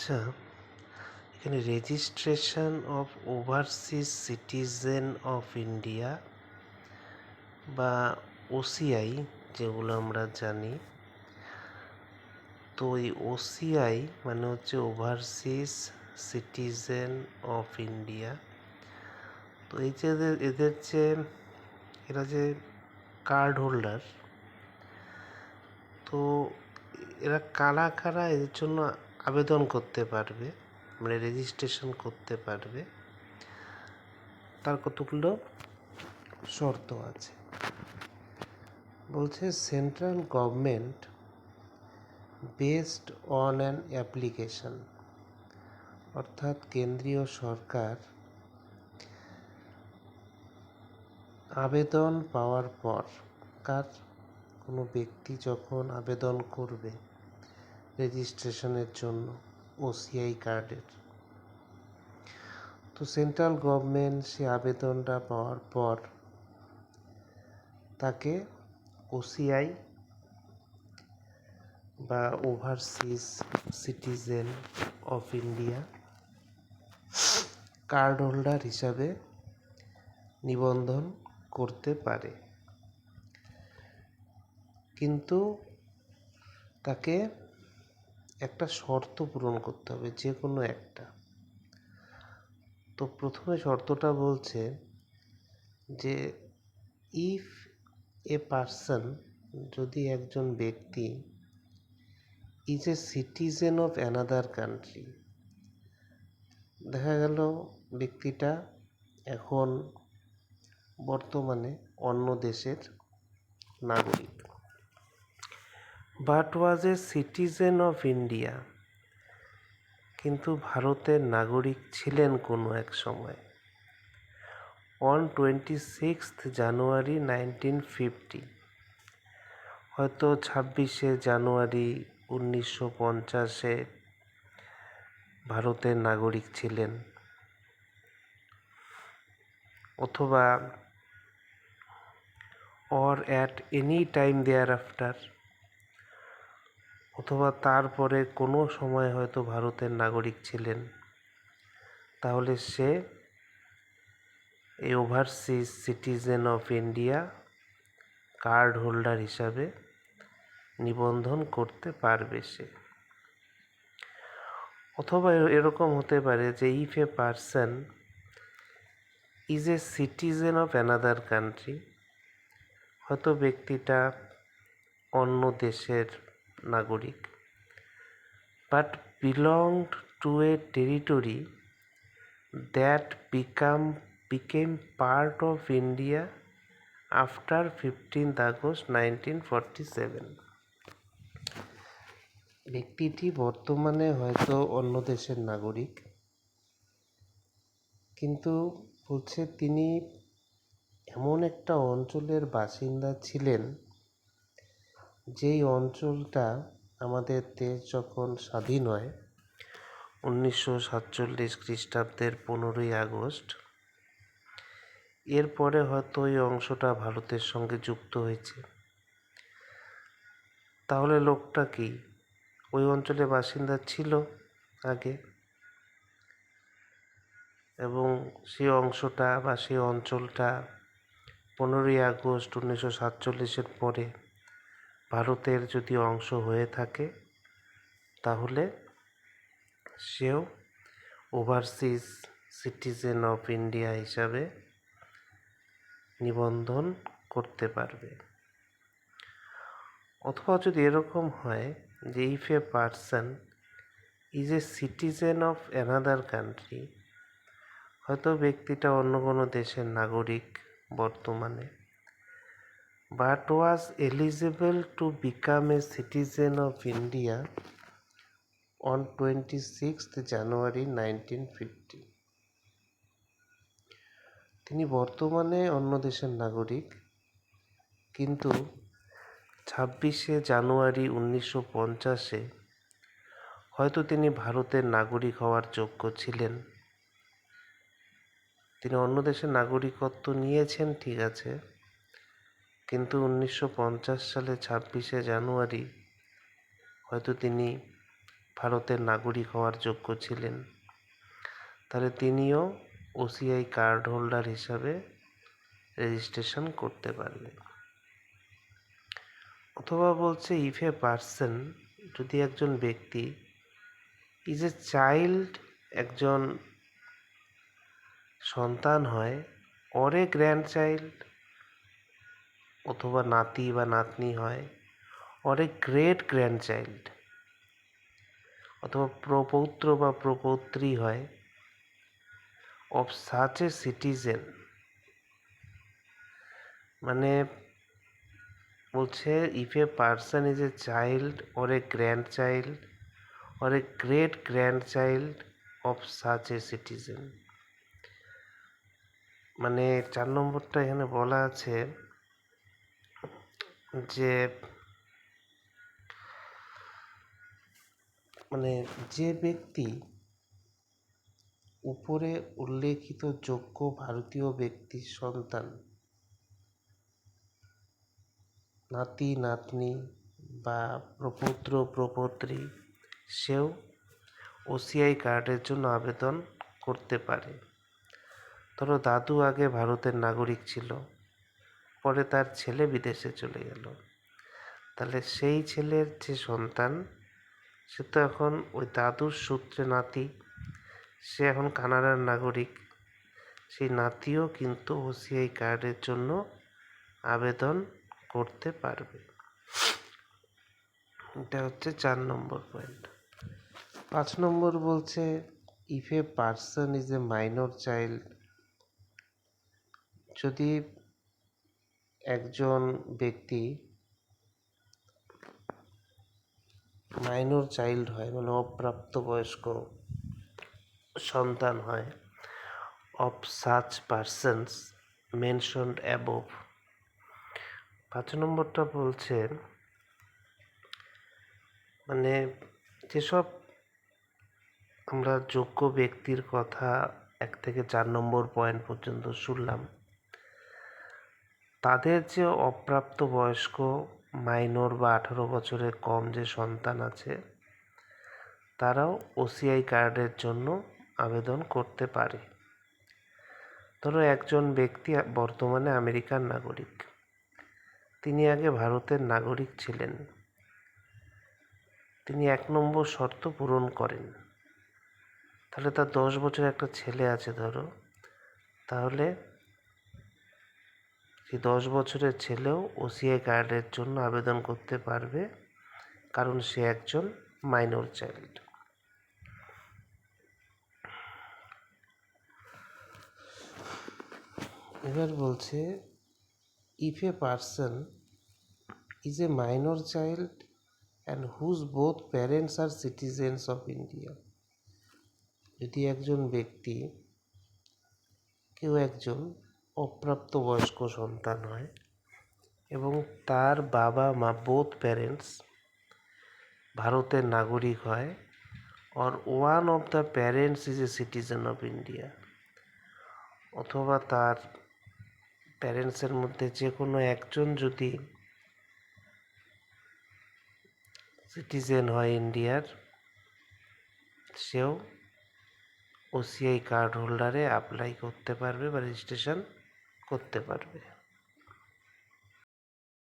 আচ্ছা, এখানে registration of overseas citizen of India বা ওসিআই যেগুলো আমরা জানি, তো এই ওসিআই মানে হচ্ছে ওভারসিজ সিটিজেন অফ ইন্ডিয়া। তো এই যে এদের যে এরা যে কার্ড হোল্ডার, তো এরা কারা কারা এর জন্য আবেদন করতে পারবে, মানে রেজিস্ট্রেশন করতে পারবে, তার কতগুলো শর্ত আছে। বলছে central government based on an application, অর্থাৎ কেন্দ্রীয় সরকার আবেদন পাওয়ার পর, কোনো ব্যক্তি যখন আবেদন করবে রেজিস্ট্রেশনের জন্য ওসিআই কার্ডের, তো সেন্ট্রাল গভর্নমেন্ট সে আবেদনটা পাওয়ার পর তাকে ওসিআই বা overseas citizen of India card holder হিসাবে নিবন্ধন করতে পারে, কিন্তু তাকে একটা শর্ত পূরণ করতে হবে, যে কোনো একটা। তো প্রথমে শর্তটা বলছে যে ইফ এ পারসন, যদি একজন ব্যক্তি is a citizen of another country, দেখা গেল ব্যক্তিটা এখন বর্তমানে অন্য দেশের নাগরিক, but was A citizen of India, কিন্তু ভারতের নাগরিক ছিলেন কোনো এক সময়, অন 26 জানুয়ারি 1950, হয়তো 26শে জানুয়ারি 1950 ভারতের নাগরিক ছিলেন, অথবা or at any time thereafter, অথবা তারপরে কোনো সময় হয়তো ভারতের নাগরিক ছিলেন, তাহলে সে এই overseas citizen of India card holder হিসাবে নিবন্ধন করতে পারবে সে। অথবা এরকম হতে পারে যে if a person is a citizen of another country, হয়তো ব্যক্তিটা অন্য দেশের নাগরিক, but belonged to a territory that became part of India after 15 August 1947, ব্যক্তিটি বর্তমানে হয়তো অন্য দেশের নাগরিক, কিন্তু বলছে তিনি এমন একটা অঞ্চলের বাসিন্দা ছিলেন, যেই অঞ্চলটা আমাদের দেশ যখন স্বাধীন হয় 1947 খ্রিস্টাব্দের 15ই আগস্ট, এরপরে হয়তো ওই অংশটা ভারতের সঙ্গে যুক্ত হয়েছে, তাহলে লোকটা কি ওই অঞ্চলের বাসিন্দা ছিল আগে, এবং সেই অংশটা বা সেই অঞ্চলটা 15ই আগস্ট 1947 পরে ভারতের যদি অংশ হয়ে থাকে, তাহলে সেও ওভারসিজ সিটিজেন অফ ইন্ডিয়া হিসাবে নিবন্ধন করতে পারবে। অথবা যদি এরকম হয় যে if a person is a citizen of another country, হয়তো ব্যক্তিটা অন্য কোনো দেশের নাগরিক বর্তমানে, but was eligible to become a citizen of India on 26 জানুয়ারি 1950, তিনি বর্তমানে অন্য দেশের নাগরিক, কিন্তু 26শে জানুয়ারি 1950 হয়তো তিনি ভারতের নাগরিক হওয়ার যোগ্য ছিলেন। তিনি অন্য দেশের নাগরিকত্ব নিয়েছেন, ঠিক আছে, কিন্তু 1950 সালে 26শে জানুয়ারি হয়তো তিনি ভারতের নাগরিক হওয়ার যোগ্য ছিলেন, তাহলে তিনিও ওসিআই কার্ড হোল্ডার হিসাবে রেজিস্ট্রেশন করতে পারবেন। অথবা বলছে ইফ এ পার্সন, যদি একজন ব্যক্তি ইজ এ চাইল্ড, একজন সন্তান হয়, অর এ গ্র্যান্ড চাইল্ড, অথবা নাতি বা নাতনি হয়, or a great grand child, অথবা প্রপৌত্র বা প্রপৌত্রী হয়, অফ সাচ এ সিটিজেন, মানে বলছে if a person is a child or a grand child or a great grand child of such a citizen, মানে 4 নম্বরটা এখানে বলা আছে যে মানে যে ব্যক্তি উপরে উল্লেখিত যোগ্য ভারতীয় ব্যক্তির সন্তান, নাতি নাতনি বা প্রপৌত্র প্রপৌত্রী, সেও ওসিআই কার্ডের জন্য আবেদন করতে পারে। ধরো দাদু আগে ভারতের নাগরিক ছিল, পরে তার ছেলে বিদেশে চলে গেল, তাহলে সেই ছেলের যে সন্তান, সে তো এখন ওই দাদুর সূত্রে নাতি, সে এখন কানাডার নাগরিক, সেই নাতিও কিন্তু ওসিআই কার্ডের জন্য আবেদন করতে পারবে। এটা হচ্ছে 4 নম্বর পয়েন্ট। 5 নম্বর বলছে if a person is a minor child, যদি একজন ব্যক্তি মাইনর চাইল্ড হয়, মানে অপ্রাপ্তবয়স্ক সন্তান হয়, of such persons mentioned above. 5 নম্বরটা বলছে মানে যেসব আমরা যোগ্য ব্যক্তির কথা 1 থেকে 4 নম্বর পয়েন্ট পর্যন্ত শুনলাম, তাদের যে অপ্রাপ্তবয়স্ক মাইনর বা 18 বছরের কম যে সন্তান আছে, তারাও ওসিআই কার্ডের জন্য আবেদন করতে পারে। ধরো একজন ব্যক্তি বর্তমানে আমেরিকার নাগরিক, তিনি আগে ভারতের নাগরিক ছিলেন, তিনি 1 নম্বর শর্ত পূরণ করেন, তাহলে তার 10 বছরের একটা ছেলে আছে ধরো, তাহলে সেই 10 বছরের ছেলেও ওসিআই কার্ডের জন্য আবেদন করতে পারবে, কারণ সে একজন মাইনর চাইল্ড। এবার বলছে if a person is a minor child and whose both parents are citizens of India, যদি একজন ব্যক্তি কেউ একজন অপ্রাপ্তবয়স্ক সন্তান হয় এবং তার বাবা মা বোথ প্যারেন্টস ভারতের নাগরিক হয়, or one of the parents is a citizen of India, অথবা তার প্যারেন্টসের মধ্যে যে কোনো একজন যদি সিটিজেন হয় ইন্ডিয়ার, সেও ওসিআই কার্ড হোল্ডারে অ্যাপ্লাই করতে পারবে বা রেজিস্ট্রেশন করতে পারবে।